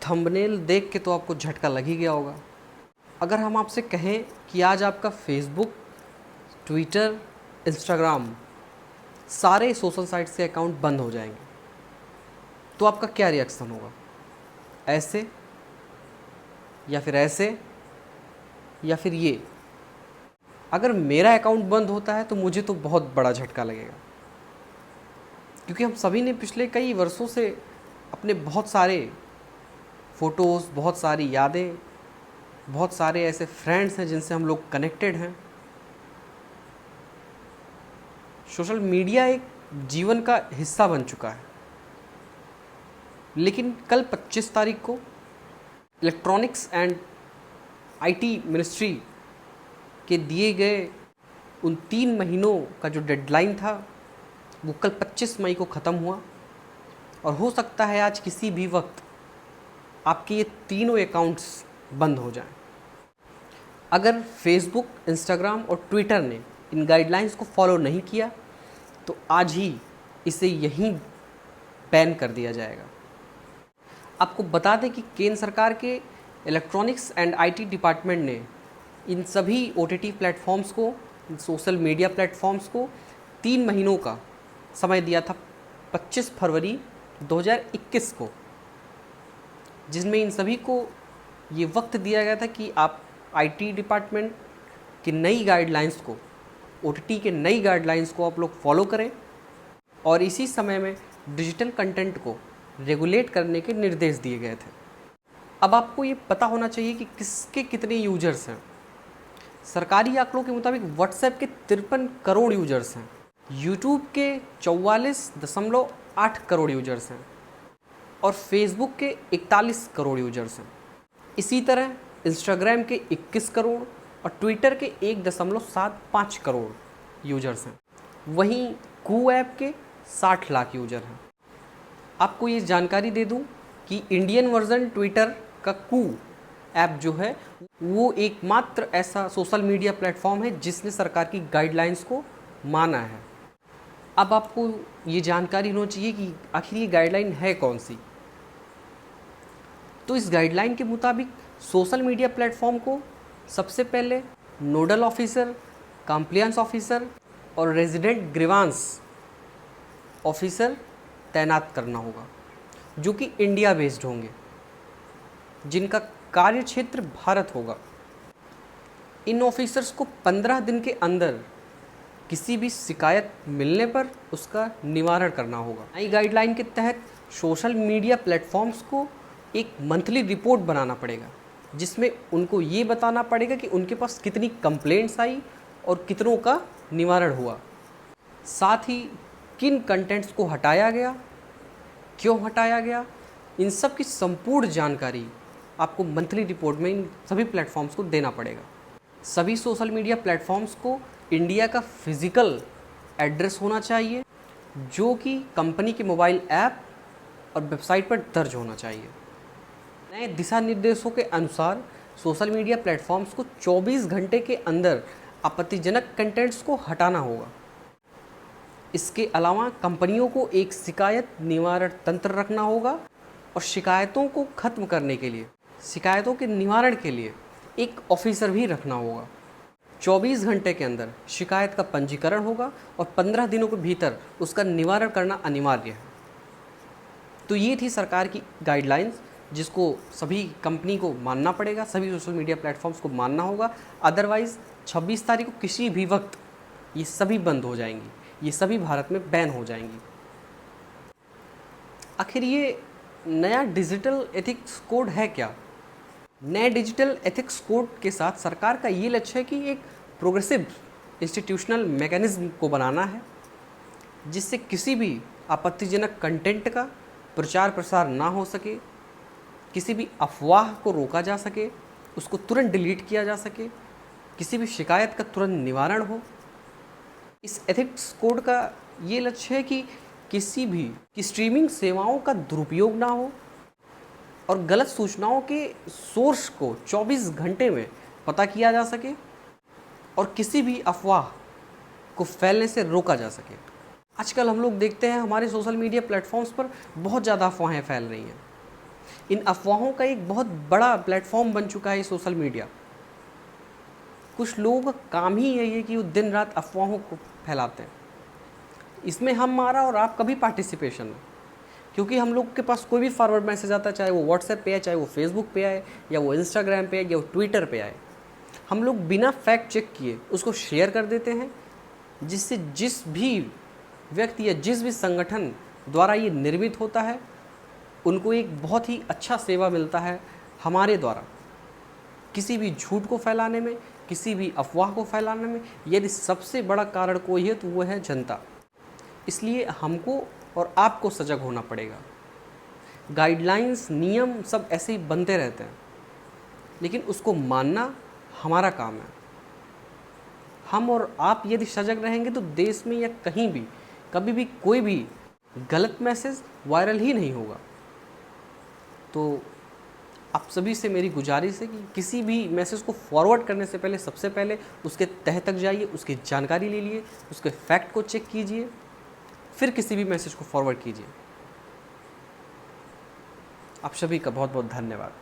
Thumbnail देख के तो आपको झटका लग ही गया होगा। अगर हम आपसे कहें कि आज आपका फेसबुक, ट्विटर, इंस्टाग्राम सारे सोशल साइट्स के अकाउंट बंद हो जाएंगे, तो आपका क्या रिएक्शन होगा? ऐसे, या फिर ऐसे, या फिर ये? अगर मेरा अकाउंट बंद होता है तो मुझे तो बहुत बड़ा झटका लगेगा, क्योंकि हम सभी ने पिछले कई वर्षों से अपने बहुत सारे फ़ोटोज़, बहुत सारी यादें, बहुत सारे ऐसे फ्रेंड्स हैं जिनसे हम लोग कनेक्टेड हैं। सोशल मीडिया एक जीवन का हिस्सा बन चुका है। लेकिन कल 25 तारीख को इलेक्ट्रॉनिक्स एंड आईटी मिनिस्ट्री के दिए गए उन 3 महीनों का जो डेडलाइन था वो कल 25 मई को ख़त्म हुआ, और हो सकता है आज किसी भी वक्त आपके ये तीनों अकाउंट्स बंद हो जाएं। अगर फेसबुक, इंस्टाग्राम और ट्विटर ने इन गाइडलाइंस को फॉलो नहीं किया तो आज ही इसे यहीं बैन कर दिया जाएगा। आपको बता दें कि केंद्र सरकार के इलेक्ट्रॉनिक्स एंड आईटी डिपार्टमेंट ने इन सभी ओटीटी प्लेटफॉर्म्स को, सोशल मीडिया प्लेटफॉर्म्स को 3 महीनों का समय दिया था 25 फरवरी 2021 को, जिसमें इन सभी को ये वक्त दिया गया था कि आप आईटी डिपार्टमेंट की नई गाइडलाइंस को, ओटीटी के नई गाइडलाइंस को आप लोग फॉलो करें, और इसी समय में डिजिटल कंटेंट को रेगुलेट करने के निर्देश दिए गए थे। अब आपको ये पता होना चाहिए कि किसके कितने यूजर्स हैं। सरकारी आंकड़ों के मुताबिक व्हाट्सएप के 53 करोड़ यूजर्स हैं, यूट्यूब के 44.8 करोड़ यूजर्स हैं, और फेसबुक के 41 करोड़ यूजर्स हैं। इसी तरह इंस्टाग्राम के 21 करोड़ और ट्विटर के 1.75 करोड़ यूजर्स हैं। वहीं कू ऐप के 60 लाख यूजर हैं। आपको ये जानकारी दे दूं कि इंडियन वर्जन ट्विटर का कू ऐप जो है वो एकमात्र ऐसा सोशल मीडिया प्लेटफॉर्म है जिसने सरकार की गाइडलाइंस को माना है। अब आपको ये जानकारी होनी चाहिए कि आखिर ये गाइडलाइन है कौन सी। तो इस गाइडलाइन के मुताबिक सोशल मीडिया प्लेटफॉर्म को सबसे पहले नोडल ऑफिसर, कंप्लायंस ऑफिसर और रेजिडेंट ग्रीवांस ऑफिसर तैनात करना होगा, जो कि इंडिया बेस्ड होंगे, जिनका कार्य क्षेत्र भारत होगा। इन ऑफिसर्स को 15 दिन के अंदर किसी भी शिकायत मिलने पर उसका निवारण करना होगा। नई गाइडलाइन के तहत सोशल मीडिया प्लेटफॉर्म्स को एक मंथली रिपोर्ट बनाना पड़ेगा, जिसमें उनको ये बताना पड़ेगा कि उनके पास कितनी कंप्लेंट्स आई और कितनों का निवारण हुआ, साथ ही किन कंटेंट्स को हटाया गया, क्यों हटाया गया, इन सब की संपूर्ण जानकारी आपको मंथली रिपोर्ट में इन सभी प्लेटफॉर्म्स को देना पड़ेगा। सभी सोशल मीडिया प्लेटफॉर्म्स को इंडिया का फिजिकल एड्रेस होना चाहिए, जो कि कंपनी के मोबाइल ऐप और वेबसाइट पर दर्ज होना चाहिए। नए दिशा निर्देशों के अनुसार सोशल मीडिया प्लेटफॉर्म्स को 24 घंटे के अंदर आपत्तिजनक कंटेंट्स को हटाना होगा। इसके अलावा कंपनियों को एक शिकायत निवारण तंत्र रखना होगा, और शिकायतों को खत्म करने के लिए, शिकायतों के निवारण के लिए एक ऑफिसर भी रखना होगा। 24 घंटे के अंदर शिकायत का पंजीकरण होगा और 15 दिनों के भीतर उसका निवारण करना अनिवार्य है। तो ये थी सरकार की गाइडलाइंस, जिसको सभी कंपनी को मानना पड़ेगा, सभी सोशल मीडिया प्लेटफॉर्म्स को मानना होगा। अदरवाइज़ 26 तारीख को किसी भी वक्त ये सभी बंद हो जाएंगी, ये सभी भारत में बैन हो जाएंगी। आखिर ये नया डिजिटल एथिक्स कोड है क्या? नए डिजिटल एथिक्स कोड के साथ सरकार का ये लक्ष्य है कि एक प्रोग्रेसिव इंस्टीट्यूशनल मैकेनिज्म को बनाना है, जिससे किसी भी आपत्तिजनक कंटेंट का प्रचार प्रसार ना हो सके, किसी भी अफवाह को रोका जा सके, उसको तुरंत डिलीट किया जा सके, किसी भी शिकायत का तुरंत निवारण हो। इस एथिक्स कोड का ये लक्ष्य है कि किसी भी की स्ट्रीमिंग सेवाओं का दुरुपयोग ना हो, और गलत सूचनाओं के सोर्स को 24 घंटे में पता किया जा सके, और किसी भी अफवाह को फैलने से रोका जा सके। आजकल हम लोग देखते हैं हमारे सोशल मीडिया प्लेटफॉर्म्स पर बहुत ज़्यादा अफवाहें फैल रही हैं। इन अफवाहों का एक बहुत बड़ा प्लेटफॉर्म बन चुका है सोशल मीडिया। कुछ लोगों का काम ही यही है कि वो दिन रात अफवाहों को फैलाते हैं। इसमें हमारा और आपका भी पार्टिसिपेशन है, क्योंकि हम लोग के पास कोई भी फॉरवर्ड मैसेज आता है, चाहे वो व्हाट्सएप पे आए, चाहे वो फेसबुक पे आए, या वो इंस्टाग्राम पे आए, या वो ट्विटर पे आए, हम लोग बिना फैक्ट चेक किए उसको शेयर कर देते हैं, जिससे जिस भी व्यक्ति या जिस भी संगठन द्वारा ये निर्मित होता है उनको एक बहुत ही अच्छा सेवा मिलता है हमारे द्वारा किसी भी झूठ को फैलाने में, किसी भी अफवाह को फैलाने में। यदि सबसे बड़ा कारण कोई है तो वो है जनता। इसलिए हमको और आपको सजग होना पड़ेगा। गाइडलाइंस, नियम सब ऐसे ही बनते रहते हैं, लेकिन उसको मानना हमारा काम है। हम और आप यदि सजग रहेंगे तो देश में या कहीं भी कभी भी कोई भी गलत मैसेज वायरल ही नहीं होगा। तो आप सभी से मेरी गुजारिश है कि किसी भी मैसेज को फॉरवर्ड करने से पहले सबसे पहले उसके तह तक जाइए, उसकी जानकारी ले लिए, उसके फैक्ट को चेक कीजिए, फिर किसी भी मैसेज को फॉरवर्ड कीजिए। आप सभी का बहुत बहुत धन्यवाद।